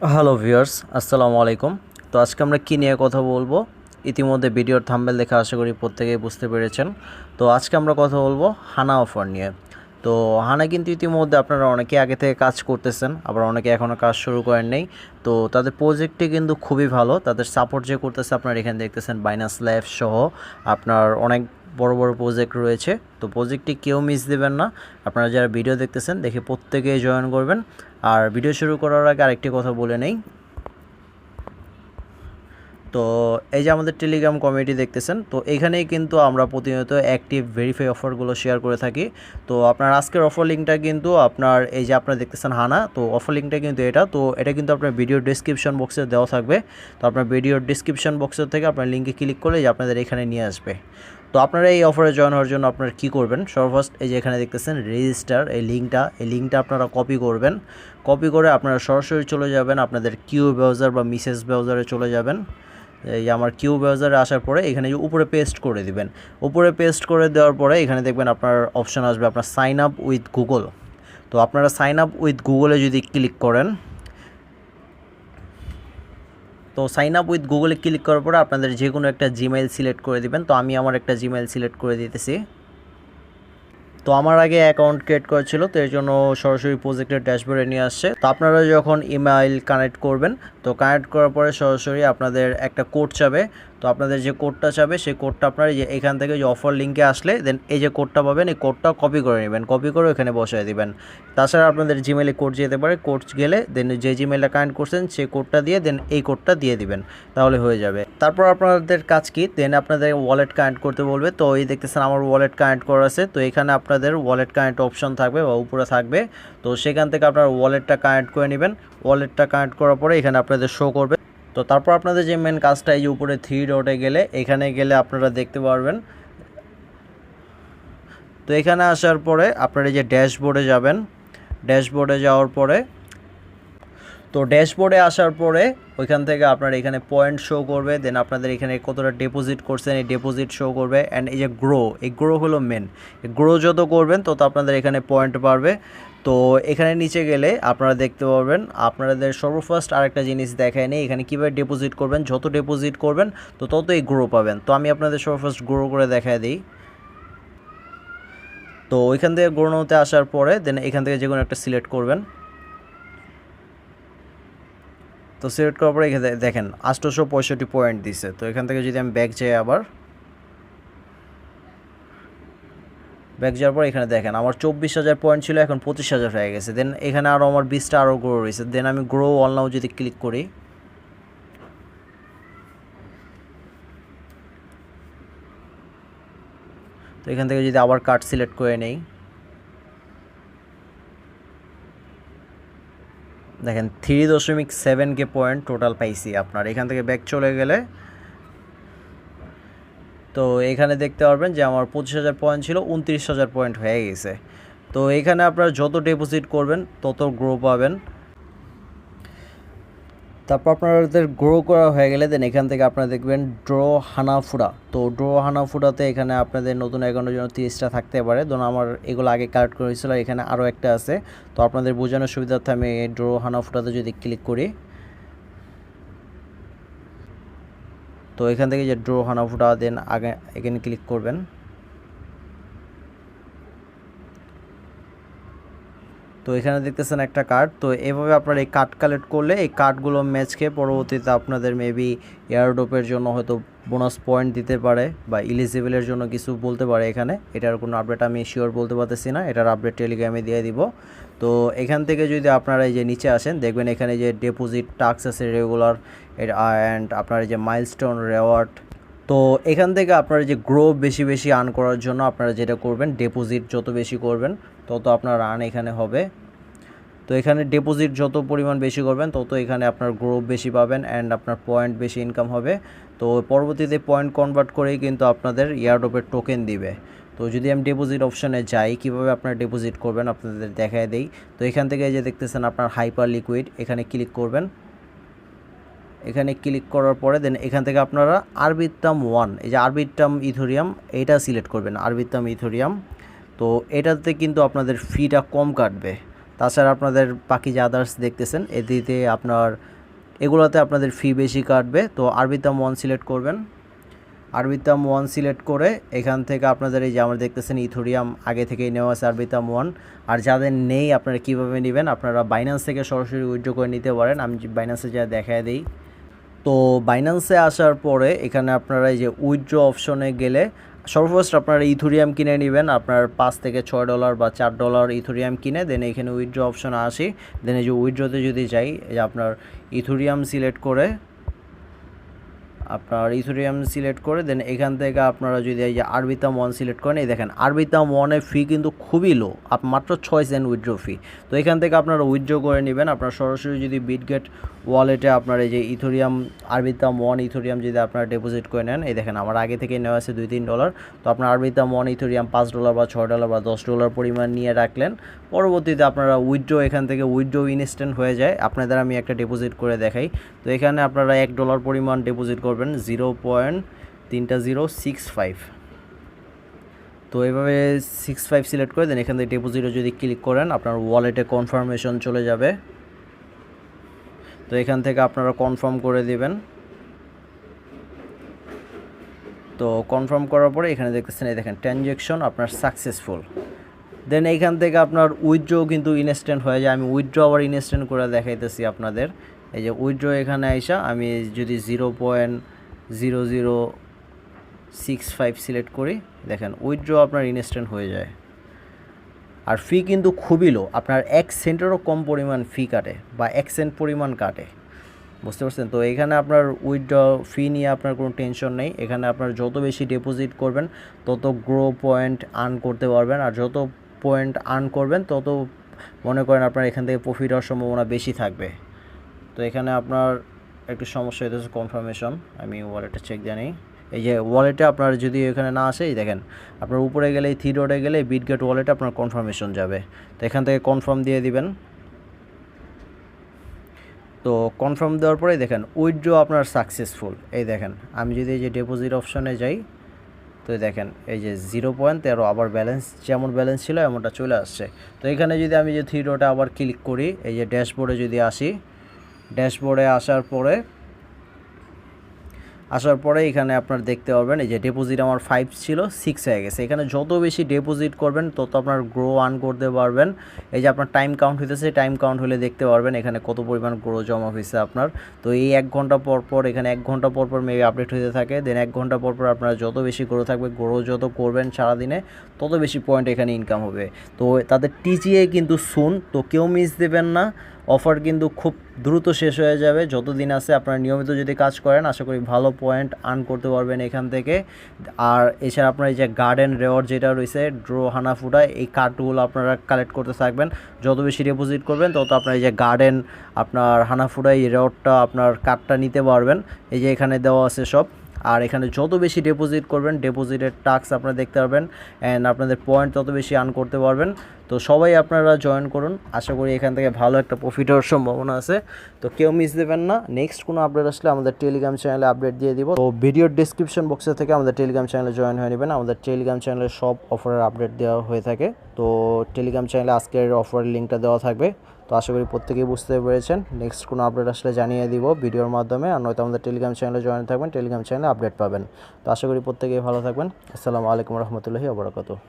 Hello viewers, আসসালামু আলাইকুম। তো আজকে আমরা কী নিয়ে কথা বলবো? ইতিমধ্যে ভিডিওর থাম্বনেল দেখে আশা করি প্রত্যেকেই বুঝতে পেরেছেন। তো আজকে আমরা কথা বলবো হানা অফার নিয়ে। তো হানা কিন্তু ইতিমধ্যে আপনারা অনেকে আগে থেকে কাজ করতেছেন, আবার অনেকে এখনও কাজ শুরু করেন নাই। তো তাদের প্রজেক্টটি কিন্তু খুবই ভালো, তাদের সাপোর্ট যে করতেছে আপনারা এখানে দেখতেছেন বাইনান্স ল্যাব সহ আপনার অনেক বড় বড় প্রজেক্ট রয়েছে। তো প্রজেক্টটি কেউ মিস দেবেন না। আপনারা যারা ভিডিও দেখতেছেন দেখে প্রত্যেকেই জয়েন করবেন। আর ভিডিও শুরু করার আগে আরেকটি কথা বলে নেই। তো এই যে আমাদের টেলিগ্রাম কমিউনিটি দেখতেছেন, তো এখানেই কিন্তু আমরা প্রতিনিয়ত অ্যাক্টিভ ভেরিফাই অফারগুলো শেয়ার করে থাকি। তো আপনার আজকের অফার লিঙ্কটা কিন্তু আপনার এই যে আপনারা দেখতেছেন হানা, তো অফার লিঙ্কটা কিন্তু এটা কিন্তু আপনার ভিডিও ডিসক্রিপশন বক্সে দেওয়া থাকবে। তো আপনার ভিডিওর ডিসক্রিপশন বক্সের থেকে আপনার লিঙ্কে ক্লিক করলে যে আপনাদের এখানে নিয়ে আসবে। তো আপনারা এই অফারে জয়েন হওয়ার জন্য আপনারা কী করবেন? সর্বফার্স্ট এই যে এখানে দেখতেছেন রেজিস্টার, এই লিঙ্কটা আপনারা কপি করবেন। কপি করে আপনারা সরাসরি চলে যাবেন আপনাদের কিউ ব্রাউজার বা মিসেস ব্রাউজারে চলে যাবেন। এই আমার কিউ ব্রাউজারে আসার পরে এখানে উপরে পেস্ট করে দিবেন। উপরে পেস্ট করে দেওয়ার পরে এখানে দেখবেন আপনার অপশান আসবে আপনার সাইন আপ উইথ গুগল। তো আপনারা সাইন আপ উইথ গুগলে যদি ক্লিক করেন, তো সাইন আপ উইথ গুগলে ক্লিক করার পরে আপনাদের যে কোনো একটা জিমেইল সিলেক্ট করে দিবেন। তো আমি আমার একটা জিমেইল সিলেক্ট করে দিতেছি। তো আমার আগে অ্যাকাউন্ট ক্রিয়েট করা ছিল, তো এর জন্য সরাসরি প্রজেক্টের ড্যাশবোর্ডে নিয়ে আসছে। তো আপনারা যখন ইমেইল কানেক্ট করবেন, তো কানেক্ট করার পরে সরাসরি আপনাদের একটা কোড চাবে। তো আপনাদের যে কোডটা চাবে সেই কোডটা আপনারা যে এখান থেকে যে অফার লিঙ্কে আসলে দেন এই যে কোডটা পাবেন, এই কোডটা কপি করে নেবেন, কপি করে এখানে বসায় দিবেন। তাছাড়া আপনাদের জিমেইলে কোড যেতে পারে, কোড গেলে দেন যে জিমেইলটা কানেক্ট করছেন সেই কোডটা দিয়ে দেন এই কোডটা দিয়ে দিবেন, তাহলে হয়ে যাবে। তারপর আপনাদের কাজ কি, দেন আপনাদের ওয়ালেট কানেক্ট করতে বলবে। তো এই দেখতেছেন আমার ওয়ালেট কানেক্ট করা আছে। তো এখানে আপনাদের ওয়ালেট কানেক্ট অপশন থাকবে বা উপরে থাকবে। তো সেখান থেকে আপনারা ওয়ালেটটা কানেক্ট করে নেবেন। ওয়ালেটটা কানেক্ট করার পরে এখানে আপনাদের শো করবে। তো তারপর আপনাদের যে মেন কাজটা, এই যে উপরে থ্রি ডটে গেলে এখানে গেলে আপনারা দেখতে পারবেন। তো এখানে আসার পরে আপনারা এই যে ড্যাশবোর্ডে যাবেন। ড্যাশবোর্ডে যাওয়ার পরে, তো ড্যাশবোর্ডে আসার পরে ওইখান থেকে আপনার এখানে পয়েন্ট শো করবে। দেন আপনাদের এখানে কতটা ডিপোজিট করছেন এই ডিপোজিট শো করবে। অ্যান্ড এই যে এই গ্রো হলো মেন, গ্রো যত করবেন তত আপনাদের এখানে পয়েন্ট বাড়বে। তো এখানে নিচে গেলে আপনারা দেখতে পারবেন আপনাদের সর্বফার্স্ট আরেকটা জিনিস দেখায় নেই, এখানে কীভাবে ডিপোজিট করবেন। যত ডিপোজিট করবেন তো ততই গ্রো পাবেন। তো আমি আপনাদের সর্বফার্স্ট গ্রো করে দেখায় দিই। তো ওইখান থেকে গ্রোতে আসার পরে দেন এখান থেকে যে কোনো একটা সিলেক্ট করবেন। তো সিলেক্ট করার পরে এখানে দেখেন 865 পয়েন্ট দিছে। তো এখান থেকে যদি আমি ব্যাক যাই, আবার ব্যাক যাওয়ার পর এখানে দেখেন আমার 24,000 পয়েন্ট ছিল, এখন 25,000 হয়ে গেছে। দেন এখানে আরও আমার 20টা আরও গ্রো রয়েছে। দেন আমি গ্রো অল নাও যদি ক্লিক করি, তো এখান থেকে যদি আবার কার্ড সিলেক্ট করে নেই, দেখেন 3.7K পয়েন্ট টোটাল পাইছি আপনার। এখান থেকে ব্যাক চলে গেলে তো এখানে দেখতে পারবেন যে আমার 25,000 পয়েন্ট ছিল, 29,000 পয়েন্ট হয়ে গেছে। তো এখানে আপনারা যত ডিপোজিট করবেন তত গ্রো পাবেন। তারপর আপনাদের গ্রো করা হয়ে গেলে দেন এখান থেকে আপনারা দেখবেন ড্র হানাফুডা। তো ড্র হানাফুডাতে এখানে আপনাদের নতুন অ্যাকাউন্টের জন্য 30টা থাকতে পারে। ধরুন আমার এগুলো আগে কালেক্ট করে হয়েছিল, এখানে আরও একটা আছে। তো আপনাদের বোঝানোর সুবিধার্থে আমি ড্র হানাফুডাতে যদি ক্লিক করি, তো এখান থেকে যে ড্র হানাফুডা দেন আগে এখানে ক্লিক করবেন। তো এখানে দেখতেছেন একটা কার্ড। তো এভাবে আপনারা এই কার্ড কালেক্ট করলে এই কার্ডগুলো ম্যাচ খেয়ে পরবর্তীতে আপনাদের মেবি এয়ারড্রপের জন্য হয়তো বোনাস পয়েন্ট দিতে পারে বা ইলিজিবলের জন্য কিছু বলতে পারে। এখানে এটার কোনো আপডেট আমি শিওর বলতে পারতেছি না, এটার আপডেট টেলিগ্রামে দিয়ে দিব। তো এখান থেকে যদি আপনারা এই যে নিচে আসেন দেখবেন এখানে যে ডিপোজিট টাস্ক আছে রেগুলার অ্যান্ড আপনার এই যে মাইলস্টোন রেওয়ার্ড। তো এখান থেকে আপনারা যে গ্রো বেশি বেশি আর্ন করার জন্য আপনারা যেটা করবেন, ডিপোজিট যত বেশি করবেন তত আপনার আর্ন এখানে হবে। তো এখানে ডিপোজিট যত পরিমাণ বেশি করবেন তত এখানে আপনার গ্রো বেশি পাবেন অ্যান্ড আপনার পয়েন্ট বেশি ইনকাম হবে। তো পরবর্তীতে পয়েন্ট কনভার্ট করেই কিন্তু আপনাদের এয়ারড্রপের টোকেন দিবে। তো যদি আমি ডিপোজিট অপশানে যাই, কীভাবে আপনারা ডিপোজিট করবেন আপনাদের দেখায় দেই। তো এখান থেকে যে দেখতেছেন আপনার হাইপার লিকুইড, এখানে ক্লিক করবেন। এখানে ক্লিক করার পরে দেন এখান থেকে আপনারা আরবিটাম 1, এই যে আরবিটাম ইথোরিয়াম এইটা সিলেক্ট করবেন, আরবিটাম ইথোরিয়াম। তো এটাতে কিন্তু আপনাদের ফিটা কম কাটবে। তাছাড়া আপনাদের বাকি যে আদার্স দেখতেছেন এদিকে আপনার এগুলোতে আপনাদের ফি বেশি কাটবে। তো আরবিতাম 1 সিলেক্ট করবেন। আরবিতাম 1 সিলেক্ট করে এখান থেকে আপনাদের এই যে আমরা দেখতেছেন ইথোরিয়াম আগে থেকেই নেওয়া আছে আরবিতাম 1। আর যাদের নেই আপনারা কীভাবে নেবেন, আপনারা বাইন্যান্স থেকে সরাসরি উইথড্র করে নিতে পারেন। আমি বাইন্যান্সে যা দেখায় দিই। তো বাইন্যান্সে আসার পরে এখানে আপনারা এই যে উইথড্র অপশনে গেলে সর্বফার্স্ট আপনারা ইথোরিয়াম কিনে নেবেন। আপনার $5 থেকে $6 বা $4 ইথোরিয়াম কিনে দেন এখানে উইথড্র অপশনে আসি। দেন এই যে উইথড্রতে যদি যাই, এই যে আপনার ইথোরিয়াম সিলেক্ট করে দেন এখান থেকে আপনারা যদি এই যে আরবিতাম 1 সিলেক্ট করেন, এই দেখেন আরবিতাম 1-এর ফি কিন্তু খুবই লো, মাত্র 6 সেন্ট উইথড্র ফি। তো এখান থেকে আপনারা উইথড্র করে নেবেন। আপনার সরাসরি যদি বিটগেট ওয়ালেটে আপনার এই যে ইথোরিয়াম আরবিতাম 1 ইথোরিয়াম যদি আপনারা ডিপোজিট করে নেন, এই দেখেন আমার আগে থেকে নেওয়া আছে $2-3। তো আপনার আরবিতাম 1 ইথোরিয়াম $5 বা $6 বা $10 পরিমাণ নিয়ে রাখলেন। পরবর্তীতে আপনারা উইথড্র এখান থেকে উইথড্র ইনস্ট্যান্ট হয়ে যায়। আপনাদের আমি একটা ডিপোজিট করে দেখাই। তো এখানে আপনারা $1 পরিমাণ ডিপোজিট করবেন 0.3065। তো এভাবে 65 সিলেক্ট করে দেন এখান থেকে ডিপোজিটে যদি ক্লিক করেন আপনার ওয়ালেটে কনফার্মেশন চলে যাবে। তো এখান থেকে আপনারা কনফার্ম করে দিবেন। তো কনফার্ম করার পরে এখানে দেখতেছেন এই দেখেন ট্রানজ্যাকশন আপনার সাকসেসফুল। দেন এইখান থেকে আপনার উইথড্র কিন্তু ইনস্ট্যান্ট হয়ে যায়। আমি উইথড্র আবার ইনস্ট্যান্ট করে দেখাইতেছি আপনাদের। এই যে উইথড্র এখানে আইসা আমি যদি 0.0065 সিলেক্ট করি, দেখেন উইথড্র আপনার ইনস্ট্যান্ট হয়ে যায়। আর ফি কিন্তু খুবই লো, আপনার 1 সেন্টেরও কম পরিমাণ ফি কাটে বা 1 সেন্ট পরিমাণ কাটে, বুঝতে পারছেন। তো এখানে আপনার উইথড্র ফি নিয়ে আপনার কোনো টেনশন নেই। এখানে আপনার যত বেশি ডিপোজিট করবেন তত গ্রো পয়েন্ট আর্ন করতে পারবেন। আর যত পয়েন্ট আর্ন করবেন তত মনে করেন আপনার এখান থেকে প্রফিট হওয়ার সম্ভাবনা বেশি থাকবে। তো এখানে আপনার একটু সমস্যা হইতেছে কনফার্মেশন, আমি ওয়ালেটে চেক দিয়ে নিই। এই যে ওয়ালেটে আপনার যদি এখানে না আসে, দেখেন আপনার উপরে গেলে 3 ডটে গেলে বিটগেট ওয়ালেটে আপনার কনফার্মেশন যাবে। তো এখান থেকে কনফার্ম দিয়ে দিবেন। তো কনফার্ম দেওয়ার পরে দেখেন উইথড্র আপনার সাকসেসফুল। এই দেখেন আমি যদি এই যে ডিপোজিট অপশনে যাই, তো দেখেন এই যে 0.13 আবার ব্যালেন্স যেমন ব্যালেন্স ছিল এমনটা চলে আসছে। তো এখানে যদি আমি যে 3 ডটে আবার ক্লিক করি, এই যে ড্যাশবোর্ডে যদি আসি, ড্যাশবোর্ডে আসার পরে এখানে আপনার দেখতে পারবেন এই যে ডিপোজিট আমার 5 ছিল 6 হয়ে গেছে। এখানে যত বেশি ডিপোজিট করবেন তত আপনার গ্রো আর্ন করতে পারবেন। এই যে আপনার টাইম কাউন্ট হইতেছে, টাইম কাউন্ট হলে দেখতে পারবেন এখানে কত পরিমাণ গ্রো জমা হয়েছে আপনার। তো এই 1 ঘন্টা পর এখানে 1 ঘন্টা পর মেবি আপডেট হতে থাকে। দেন 1 ঘন্টা পর আপনার যত বেশি গ্রো থাকবে, গ্রো যত করবেন সারাদিনে তত বেশি পয়েন্ট এখানে ইনকাম হবে। তো তাদের টিজিএ কিন্তু সুন, তো কেউ মিস দেবেন না। অফার কিন্তু খুব দ্রুত শেষ হয়ে যাবে। যতদিন আছে আপনারা নিয়মিত যদি কাজ করেন আশা করি ভালো পয়েন্ট আর্ন করতে পারবেন এখান থেকে। আর এছাড়া আপনার এই যে গার্ডেন রেওয়ার্ড যেটা রয়েছে ড্রো হানাফুটা, এই কার্ডগুলো আপনারা কালেক্ট করতে থাকবেন। যত বেশি ডিপোজিট করবেন তত আপনার এই যে গার্ডেন আপনার হানাফুটা এই রেওয়ার্ডটা আপনার কার্ডটা নিতে পারবেন। এই যে এখানে দেওয়া আছে সব। আর এখানে যত বেশি ডিপোজিট করবেন ডিপোজিটের টাস্ক আপনারা দেখতে পারবেন অ্যান্ড আপনাদের পয়েন্ট তত বেশি আর্ন করতে পারবেন। তো সবাই আপনারা জয়েন করুন, আশা করি এখান থেকে ভালো একটা প্রফিট হওয়ার সম্ভাবনা আছে। তো কেউ মিস দেবেন না। নেক্সট কোনো আপডেট আসলে আমাদের টেলিগ্রাম চ্যানেলে আপডেট দিয়ে দিব। তো ভিডিওর ডিসক্রিপশন বক্সে থেকে আমাদের টেলিগ্রাম চ্যানেলে জয়েন হয়ে নেবেন। আমাদের টেলিগ্রাম চ্যানেলে সব অফারের আপডেট দেওয়া হয়ে থাকে। তো টেলিগ্রাম চ্যানেলে আজকের অফারের লিঙ্কটা দেওয়া থাকবে। তো আশা করি প্রত্যেকেই বুঝতে পেরেছেন। নেক্সট কোনো আপডেট আসলে জানিয়ে দিব ভিডিওর মাধ্যমে, আর নয়তো আমাদের টেলিগ্রাম চ্যানেলে জয়েন থাকবেন, টেলিগ্রাম চ্যানেলে আপডেট পাবেন। তো আশা করি প্রত্যেকেই ভালো থাকবেন। আসসালামু আলাইকুম রহমতুল্লাহি ওয়া বারাকাতুহু।